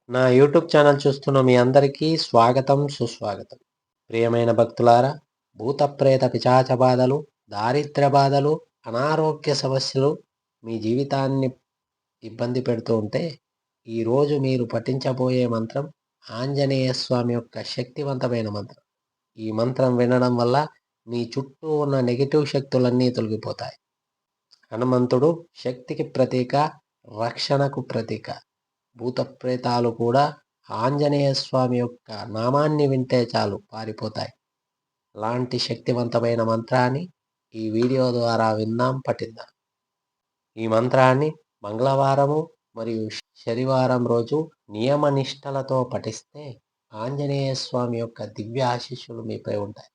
నా YouTube channel చూస్తున్న మీ అందరికీ స్వాగతం, సుస్వాగతం. ప్రియమైన భక్తులారా, భూత ప్రేత పిశాచ బాధలు, దారిద్ర్య బాధలు, అనారోగ్య సమస్యలు మీ జీవితాన్ని ఇబ్బంది పెడుతూ ఉంటే, ఈరోజు మీరు పఠించబోయే మంత్రం ఆంజనేయ స్వామి యొక్క శక్తివంతమైన మంత్రం. ఈ మంత్రం వినడం వల్ల మీ చుట్టూ ఉన్న నెగెటివ్ శక్తులన్నీ తొలగిపోతాయి. హనుమంతుడు శక్తికి ప్రతీక, రక్షణకు ప్రతీక. భూత ప్రేతాలు కూడా ఆంజనేయ స్వామి యొక్క నామాన్ని వింటే చాలు పారిపోతాయి. అలాంటి శక్తివంతమైన మంత్రాన్ని ఈ వీడియో ద్వారా విందాం, పఠిద్దాం. ఈ మంత్రాన్ని మంగళవారము మరియు శనివారం రోజు నియమ నిష్టలతో పఠిస్తే ఆంజనేయ స్వామి యొక్క దివ్య ఆశీస్సులు మీపై ఉంటాయి.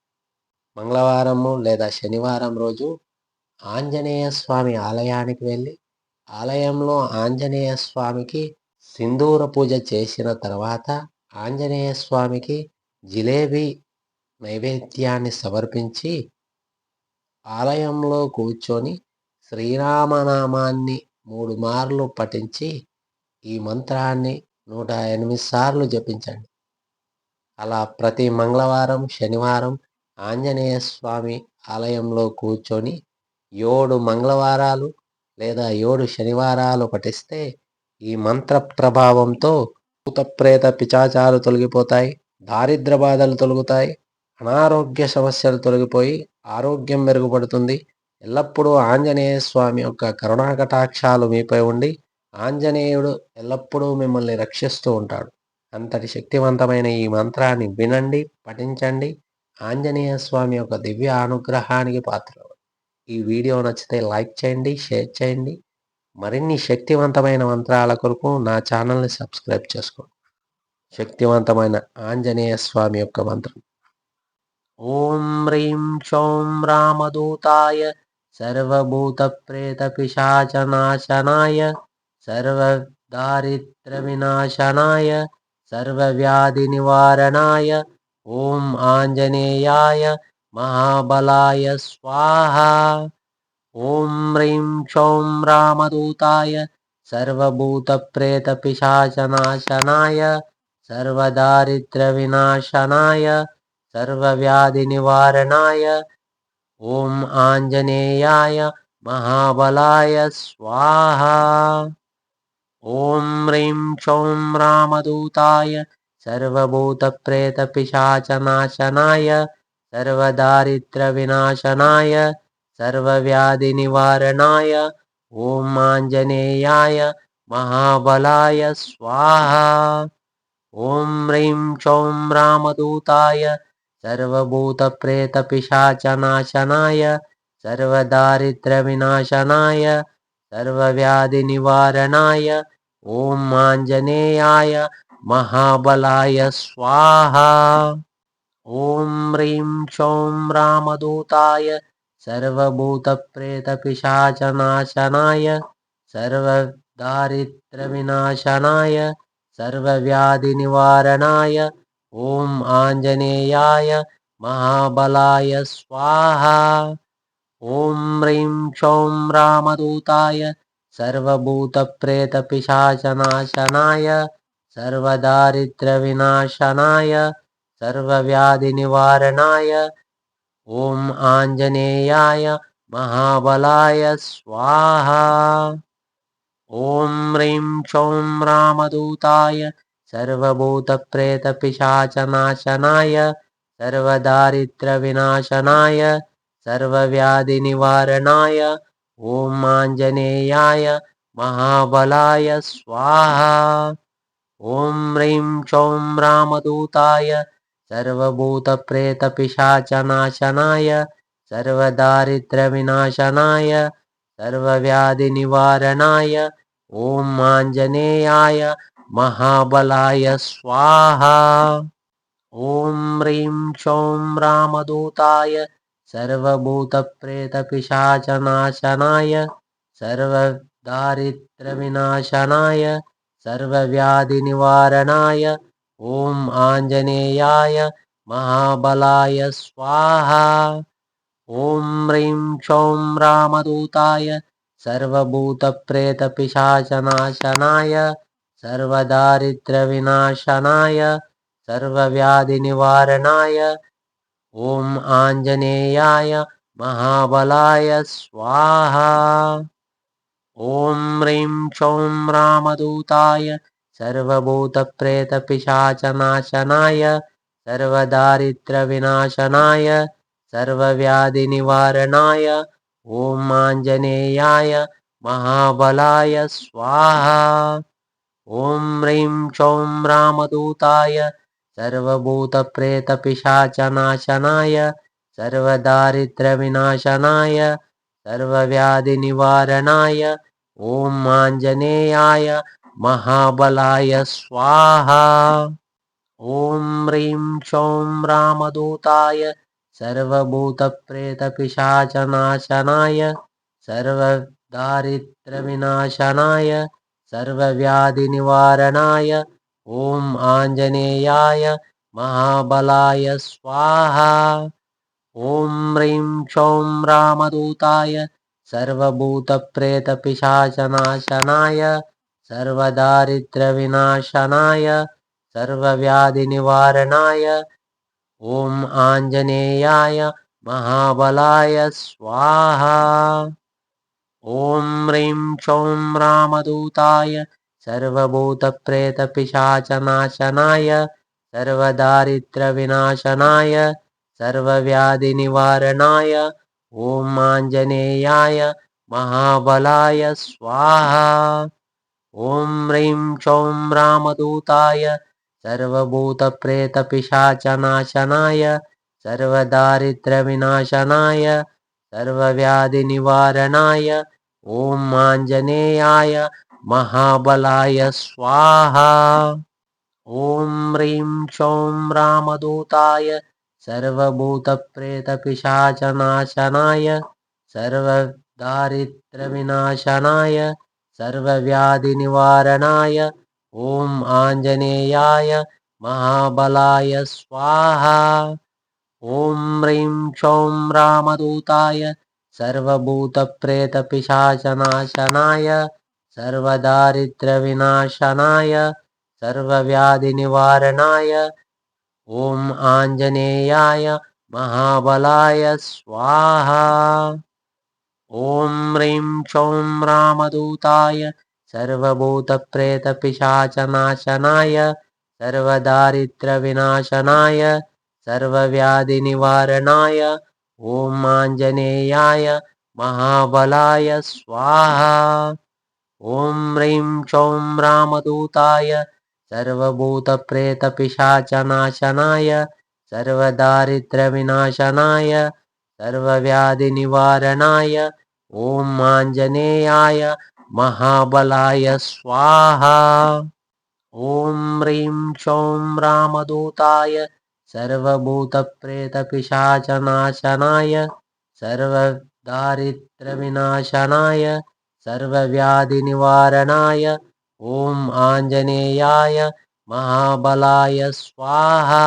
మంగళవారము లేదా శనివారం రోజు ఆంజనేయ స్వామి ఆలయానికి వెళ్ళి ఆలయంలో ఆంజనేయ స్వామికి సింధూర పూజ చేసిన తర్వాత ఆంజనేయ స్వామికి జిలేబీ నైవేద్యాన్ని సమర్పించి ఆలయంలో కూర్చొని శ్రీరామనామాన్ని 3 మార్లు పఠించి ఈ మంత్రాన్ని 108 సార్లు జపించండి. అలా ప్రతి మంగళవారం, శనివారం ఆంజనేయ స్వామి ఆలయంలో కూర్చొని 7 మంగళవారాలు లేదా 7 శనివారాలు పఠిస్తే ఈ మంత్ర ప్రభావంతో భూతప్రేత పిశాచాలు తొలగిపోతాయి, దారిద్ర బాధలు తొలగుతాయి, అనారోగ్య సమస్యలు తొలగిపోయి ఆరోగ్యం మెరుగుపడుతుంది. ఎల్లప్పుడూ ఆంజనేయ స్వామి యొక్క కరుణాకటాక్షాలు మీపై ఉండి ఆంజనేయుడు ఎల్లప్పుడూ మిమ్మల్ని రక్షిస్తూ ఉంటాడు. అంతటి శక్తివంతమైన ఈ మంత్రాన్ని వినండి, పఠించండి. ఆంజనేయ స్వామి యొక్క దివ్య అనుగ్రహానికి పాత్రలు. ఈ వీడియో నచ్చితే లైక్ చేయండి, షేర్ చేయండి. మరిన్ని శక్తివంతమైన మంత్రాల కొరకు నా ఛానల్ని సబ్స్క్రైబ్ చేసుకోండి. శక్తివంతమైన ఆంజనేయ స్వామి యొక్క మంత్రం. ఓం హ్రీం క్షౌం రామదూతాయ సర్వభూత ప్రేత పిశాచ నాశనాయ సర్వదారిద్ర వినాశనాయ సర్వవ్యాధి నివారణాయ ఓం ఆంజనేయాయ మహాబలాయ స్వాహా. ఓం హ్రీం క్షౌం రామదూతాయ సర్వభూత ప్రేత పిశాచ నాశనాయ సర్వదారిద్ర వినాశనాయ సర్వవ్యాధి నివారణాయ ఓం ఆంజనేయాయ మహాబలాయ స్వాహా. ఓం హ్రీం క్షౌం రామదూతాయ సర్వభూత ప్రేత పిశాచ నాశనాయ సర్వదారిద్ర వినాశనాయ సర్వవ్యాధి నివారణాయ ఓం ఆంజనేయాయ మహాబలాయ స్వాహా. ఓం హ్రీం క్షౌం రామదూతాయ సర్వభూత ప్రేత పిశాచ నాశనాయ సర్వదారిద్ర వినాశనాయ సర్వవ్యాధి నివారణాయ ఓం ఆంజనేయాయ మహాబలాయ స్వాహా. ఓం హ్రీం క్షౌం రామదూతాయ సర్వభూత ప్రేత పిశాచ నాశనాయ సర్వదారిద్ర వినాశనాయ సర్వవ్యాధి నివారణాయ ఓం ఆంజనేయాయ మహాబలాయ స్వాహా. ఓం హ్రీం క్షౌం రామదూతాయ సర్వభూత ప్రేత పిశాచ నాశనాయ సర్వదారిద్ర వినాశనాయ సర్వవ్యాధి నివారణాయ ఓం ఆంజనేయాయ మహాబలాయ స్వాహా. ఓం హ్రీం క్షౌం రామదూతాయ సర్వభూత ప్రేత పిశాచ నాశనాయ సర్వదారిద్ర వినాశనాయ సర్వవ్యాధి నివారణాయ ఓం ఆంజనేయాయ మహాబలాయ స్వాహా. ఓం హ్రీం క్షౌం రామదూతాయ సర్వభూత ప్రేత పిశాచ నాశనాయ సర్వదారిద్ర వినాశనాయ సర్వవ్యాధి నివారణాయ ఓం ఆంజనేయాయ మహాబలాయ స్వాహా. ఓం హ్రీం క్షౌం రామదూతాయ సర్వభూత ప్రేత పిశాచ నాశనాయ సర్వదారిద్ర వినాశనాయ సర్వవ్యాధి నివారణాయ ఓం ఆంజనేయాయ మహాబలాయ స్వాహా. ఓం హ్రీం క్షౌం రామదూతాయ సర్వభూత ప్రేత పిశాచ నాశనాయ सर्वदारिद्र्यविनाशनाय सर्वव्याधिनिवारणाय ॐ आञ्जनेयाय महाबलाय स्वाहा। ॐ ह्रीं क्षौं रामदूताय सर्वभूतप्रेतपिशाचनाशनाय सर्वदारिद्र्यविनाशनाय सर्वव्याधिनिवारणाय ॐ आञ्जनेयाय महाबलाय स्वाहा। ॐ ह्रीं क्षौं रामदूताय सर्वभूतप्रेतपिशाचनाशनाय सर्वदारिद्र्यविनाशनाय सर्वव्याधिनिवारणाय ॐ आञ्जनेयाय महाबलाय स्वाहा। ॐ ह्रीं क्षौं रामदूताय सर्वभूतप्रेतपिशाचनाशनाय सर्वदारिद्र्यविनाशनाय सर्वव्याधिनिवारणाय ॐ आञ्जनेयाय महाबलाय स्वाहा। ॐ ह्रीं क्षौं रामदूताय सर्वभूतप्रेतपिशाचनाशनाय सर्वदारिद्र्यविनाशनाय सर्वव्याधिनिवारणाय ॐ आञ्जनेयाय महाबलाय स्वाहा। ॐ ह्रीं क्षौं रामदूताय सर्वभूतप्रेतपिशाचनाशनाय सर्वदारिद्र्यविनाशनाय सर्वव्याधिनिवारणाय ॐ आञ्जनेयाय महाबलाय स्वाहा। ॐ ह्रीं क्षौं रामदूताय सर्वभूतप्रेतपिशाचनाशनाय सर्वदारिद्र्यविनाशनाय सर्वव्याधिनिवारणाय ॐ आञ्जनेयाय महाबलाय स्वाहा। ॐ ह्रीं क्षौं रामदूताय सर्वभूतप्रेतपिशाचनाशनाय सर्वदारिद्र्यविनाशनाय सर्वव्याधिनिवारणाय ॐ आञ्जनेयाय महाबलाय स्वाहा। ॐ ह्रीं क्षौं रामदूताय सर्वभूतप्रेतपिशाचनाशनाय सर्वदारिद्र्यविनाशनाय सर्वव्याधिनिवारणाय ॐ आञ्जनेयाय महाबलाय स्वाहा। ॐ ह्रीं क्षौं रामदूताय सर्वभूतप्रेतपिशाचनाशनाय सर्वदारिद्र्यविनाशनाय सर्वव्याधिनिवारणाय ॐ आञ्जनेयाय महाबलाय स्वाहा। ॐ ह्रीं क्षौं रामदूताय सर्वभूतप्रेतपिशाचनाशनाय सर्वदारिद्र्यविनाशनाय सर्वव्याधिनिवारणाय ॐ आञ्जनेयाय महाबलाय स्वाहा। ॐ ह्रीं क्षौं रामदूताय सर्वभूतप्रेतपिशाचनाशनाय सर्वदारिद्र्यविनाशनाय सर्वव्याधिनिवारणाय ॐ आञ्जनेयाय महाबलाय स्वाहा।